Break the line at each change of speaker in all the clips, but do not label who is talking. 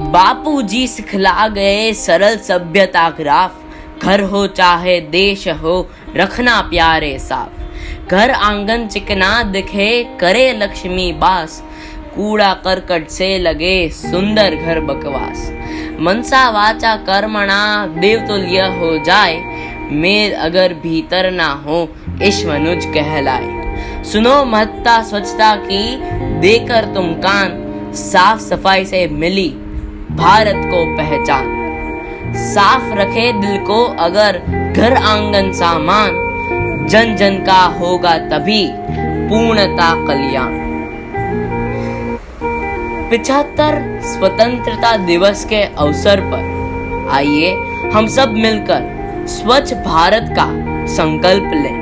बापूजी सिखला गए सरल सभ्यता ग्राफ। घर हो चाहे देश हो, रखना प्यारे साफ। घर आंगन चिकना दिखे, करे लक्ष्मी बास। कूड़ा करकट से लगे, सुंदर घर बकवास। मनसा वाचा कर्मणा, देवतुल्य हो जाए। मेल अगर भीतर ना हो, ईश्वनुज कहलाए। सुनो महत्ता स्वच्छता की, देकर तुम कान। साफ सफाई से मिली भारत को पहचान। साफ रखे दिल को अगर घर आंगन सामान। जन जन का होगा तभी पूर्णता कल्याण। 75 स्वतंत्रता दिवस के अवसर पर आइए हम सब मिलकर स्वच्छ भारत का संकल्प लें।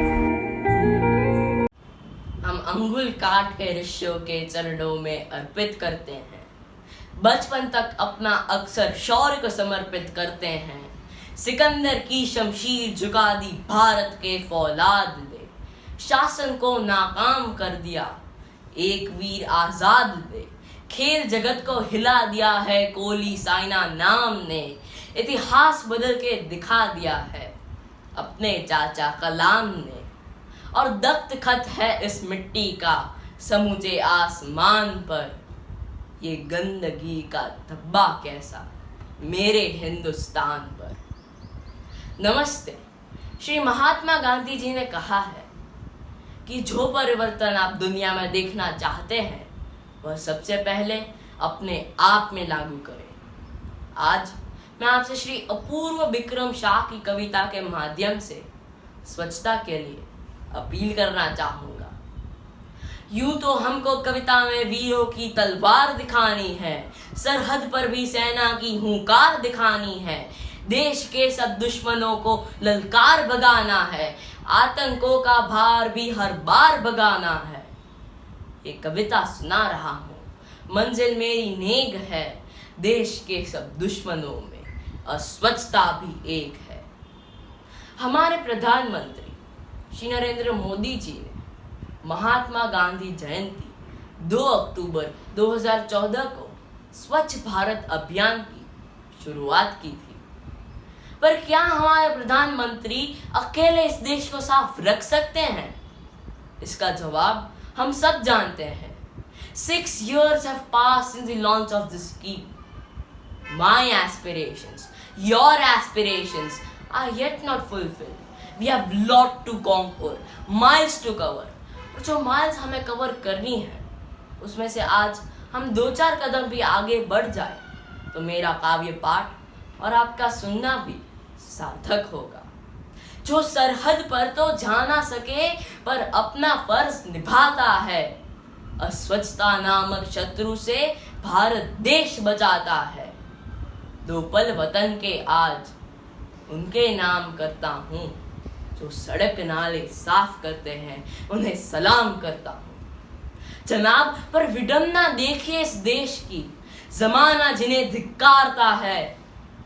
हम अंगुल काट के ऋषियों के चरणों में अर्पित करते हैं। बचपन तक अपना अक्सर शौर्य को समर्पित करते हैं। सिकंदर की शमशीर झुका दी भारत के फौलाद ने। शासन को नाकाम कर दिया, एक वीर आजाद ने। खेल जगत को हिला दिया है कोहली साइना नाम ने। इतिहास बदल के दिखा दिया है अपने चाचा कलाम ने। और दस्तखत है इस मिट्टी का समूचे आसमान पर। ये गंदगी का धब्बा कैसा मेरे हिंदुस्तान पर। नमस्ते। श्री महात्मा गांधी जी ने कहा है कि जो परिवर्तन आप दुनिया में देखना चाहते हैं, वह सबसे पहले अपने आप में लागू करें। आज मैं आपसे श्री अपूर्व विक्रम शाह की कविता के माध्यम से स्वच्छता के लिए अपील करना चाहूंगा। यूं तो हमको कविता में वीरों की तलवार दिखानी है। सरहद पर भी सेना की हुंकार दिखानी है। देश के सब दुश्मनों को ललकार भगाना है। आतंकों का भार भी हर बार भगाना है। ये कविता सुना रहा हूँ, मंजिल मेरी नेक है। देश के सब दुश्मनों में अस्वच्छता भी एक है। हमारे प्रधानमंत्री श्री नरेंद्र मोदी जी ने महात्मा गांधी जयंती 2 अक्टूबर 2014 को स्वच्छ भारत अभियान की शुरुआत की थी। पर क्या हमारे प्रधानमंत्री अकेले इस देश को साफ रख सकते हैं? इसका जवाब हम सब जानते हैं। 6 years have passed since the launch of this scheme. My aspirations, your aspirations are yet not fulfilled. We have lot to conquer, miles to cover. जो माइल्स हमें कवर करनी है, उसमें से आज हम 2-4 कदम भी आगे बढ़ जाए तो मेरा काव्य पाठ और आपका सुनना भी सार्थक होगा। जो सरहद पर तो जा ना सके पर अपना फर्ज निभाता है। अस्वच्छता नामक शत्रु से भारत देश बचाता है। 2 पल वतन के आज उनके नाम करता हूँ। जो सड़क नाले साफ करते हैं, उन्हें सलाम करता हूँ। जनाब, पर विडंबना देखिए इस देश की। जमाना जिन्हें धिक्कारता है,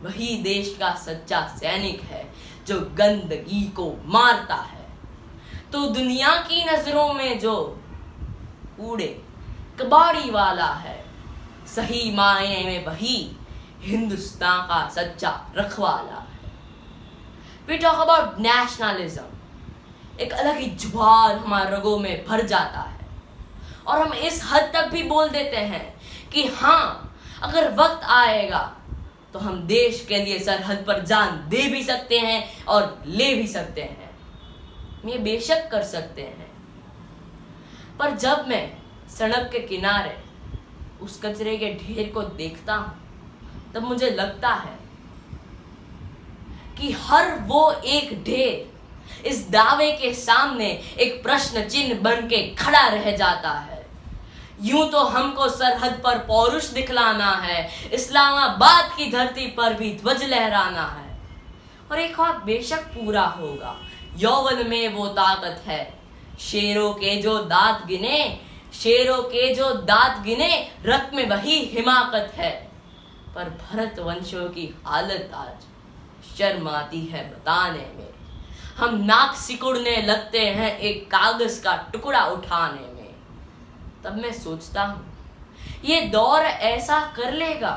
वही देश का सच्चा सैनिक है जो गंदगी को मारता है। तो दुनिया की नजरों में जो कूड़े कबाड़ी वाला है, सही मायने में वही हिंदुस्तान का सच्चा रखवाला है। We talk about nationalism. एक अलग ही जुबान हमारे रगों में भर जाता है। और हम इस हद तक भी बोल देते हैं कि हाँ, अगर वक्त आएगा तो हम देश के लिए सरहद पर जान दे भी सकते हैं और ले भी सकते हैं। ये बेशक कर सकते हैं। पर जब मैं सड़क के किनारे उस कचरे के ढेर को देखता हूँ, तब मुझे लगता है कि हर वो एक ढेर इस दावे के सामने एक प्रश्न चिन्ह बन के खड़ा रह जाता है। यूं तो हमको सरहद पर पौरुष दिखलाना है। इस्लामाबाद की धरती पर भी ध्वज लहराना है। और एक ख्वाब बेशक पूरा होगा। यौवन में वो ताकत है। शेरों के जो दांत गिने, शेरों के जो दांत गिने, रक्त में वही हिमाकत है। पर भरत वंशों की हालत आज शर्म आती है बताने में। हम नाक सिकुड़ने लगते हैं एक कागज का टुकड़ा उठाने में। तब मैं सोचता हूँ, ये दौर ऐसा कर लेगा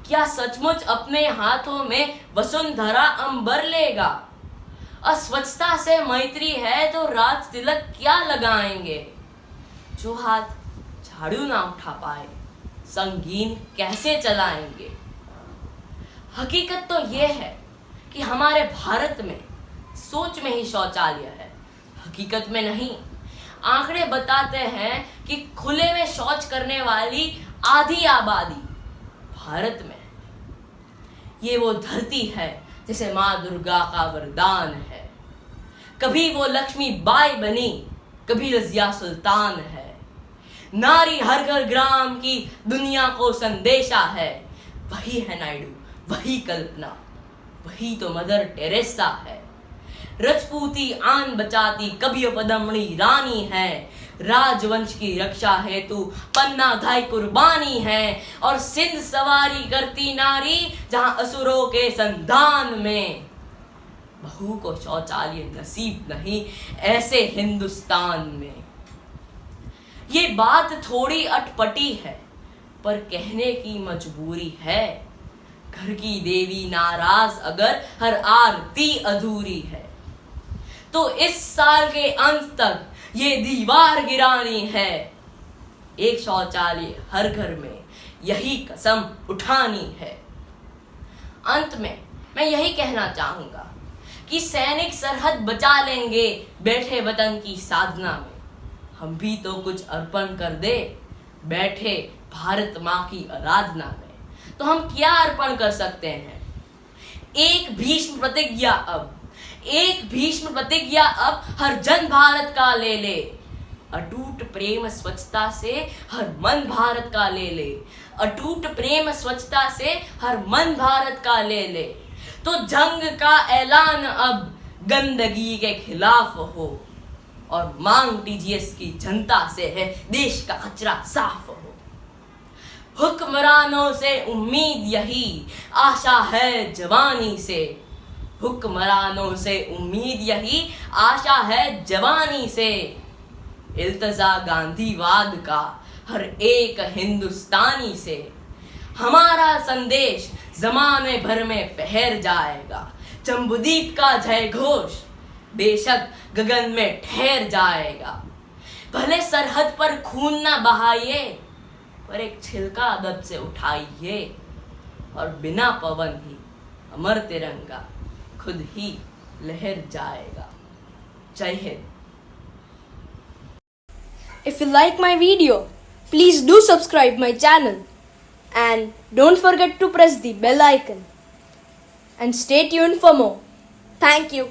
क्या सचमुच अपने हाथों में वसुंधरा अंबर लेगा? अस्वच्छता से मैत्री है तो राज तिलक क्या लगाएंगे? जो हाथ झाड़ू ना उठा पाए संगीन कैसे चलाएंगे? हकीकत तो यह है कि हमारे भारत में सोच में ही शौचालय है, हकीकत में नहीं। आंकड़े बताते हैं कि खुले में शौच करने वाली आधी आबादी भारत में है। ये वो धरती है जिसे माँ दुर्गा का वरदान है। कभी वो लक्ष्मी बाई बनी, कभी रजिया सुल्तान है। नारी हर घर ग्राम की दुनिया को संदेशा है। वही है नायडू, वही कल्पना, वही तो मदर टेरेसा है। रजपूती आन बचाती कभी पदमणि रानी है। राजवंश की रक्षा हेतु पन्ना घाई कुर्बानी है। और सिंध सवारी करती नारी जहां असुरों के संधान में। बहू को शौचालय नसीब नहीं ऐसे हिंदुस्तान में। ये बात थोड़ी अटपटी है पर कहने की मजबूरी है। घर की देवी नाराज अगर हर आरती अधूरी है। तो इस साल के अंत तक ये दीवार गिरानी है। एक शौचालय हर घर में, यही कसम उठानी है। अंत में मैं यही कहना चाहूंगा कि सैनिक सरहद बचा लेंगे बैठे वतन की साधना में। हम भी तो कुछ अर्पण कर दे बैठे भारत माँ की आराधना में। तो हम क्या अर्पण कर सकते हैं? एक भीष्म प्रतिज्ञा अब हर जन भारत का ले ले। अटूट प्रेम स्वच्छता से हर मन भारत का ले ले। अटूट प्रेम स्वच्छता से हर मन भारत का ले ले। तो जंग का ऐलान अब गंदगी के खिलाफ हो। और मांग टीजीएस की जनता से है देश का कचरा साफ हो। हुक्मरानों से उम्मीद यही, आशा है जवानी से। हुक्मरानों से उम्मीद यही, आशा है जवानी से। इल्तजा गांधीवाद का हर एक हिंदुस्तानी से। हमारा संदेश जमाने भर में फहर जाएगा। जम्बूद्वीप का जय घोष बेशक गगन में ठहर जाएगा। भले सरहद पर खून ना बहाइए पर एक छिलका अदब से उठाइए। और बिना पवन ही अमर तिरंगा खुद ही लहर जाएगा। जय Hind.
If you like my video, please do subscribe my channel and don't forget to press the bell icon and stay tuned for more. Thank you.